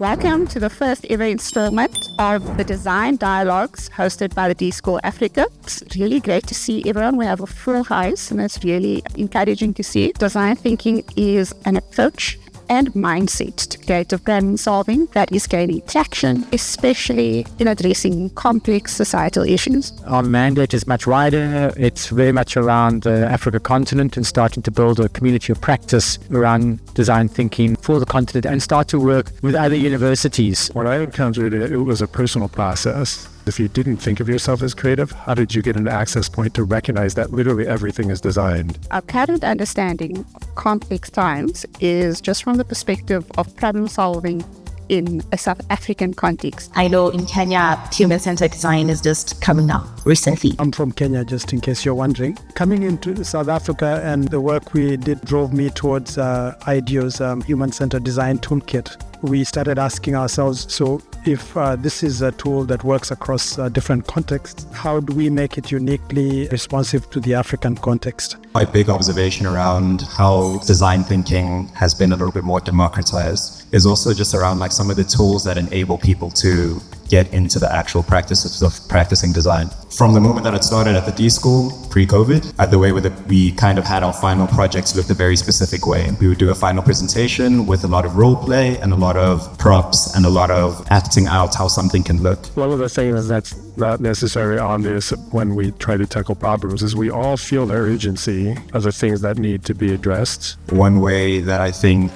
Welcome to the first ever installment of the Design Dialogues hosted by the d.school Afrika. It's really great to see everyone. We have a full house and it's really encouraging to see. Design thinking is an approach and mindset to creative problem solving that is gaining traction, especially in addressing complex societal issues. Our mandate is much wider. It's very much around the Africa continent and starting to build a community of practice around design thinking for the continent and start to work with other universities. When I encountered it, it was a personal process. If you didn't think of yourself as creative, how did you get an access point to recognize that literally everything is designed? Our current understanding of complex times is just from the perspective of problem solving in a South African context. I know in Kenya, human-centered design is just coming up recently. I'm from Kenya, just in case you're wondering. Coming into South Africa and the work we did drove me towards IDEO's human-centered design toolkit. We started asking ourselves, so if this is a tool that works across different contexts, how do we make it uniquely responsive to the African context? My big observation around how design thinking has been a little bit more democratized is also just around like some of the tools that enable people to get into the actual practices of practicing design. From the moment that it started at the d.school pre-COVID, the way we kind of had our final projects looked a very specific way. We would do a final presentation with a lot of role play and a lot of props and a lot of acting out how something can look. One of the things that's not necessarily obvious when we try to tackle problems is we all feel the urgency of the things that need to be addressed. One way that I think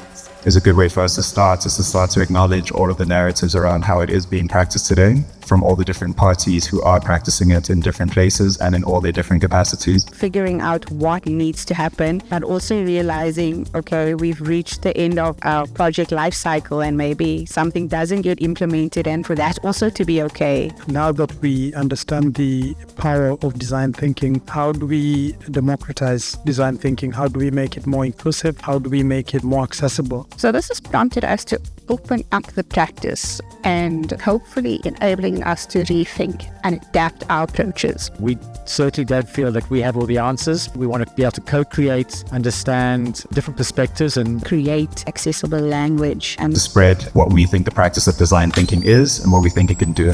is a good way for us to start is to start to acknowledge all of the narratives around how it is being practiced today from all the different parties who are practicing it in different places and in all their different capacities. Figuring out what needs to happen, but also realizing, okay, we've reached the end of our project life cycle and maybe something doesn't get implemented, and for that also to be okay. Now that we understand the power of design thinking, how do we democratize design thinking? How do we make it more inclusive? How do we make it more accessible? So this has prompted us to open up the practice and hopefully enabling us to rethink and adapt our approaches. We certainly don't feel that we have all the answers. We want to be able to co-create, understand different perspectives and create accessible language and to spread what we think the practice of design thinking is and what we think it can do.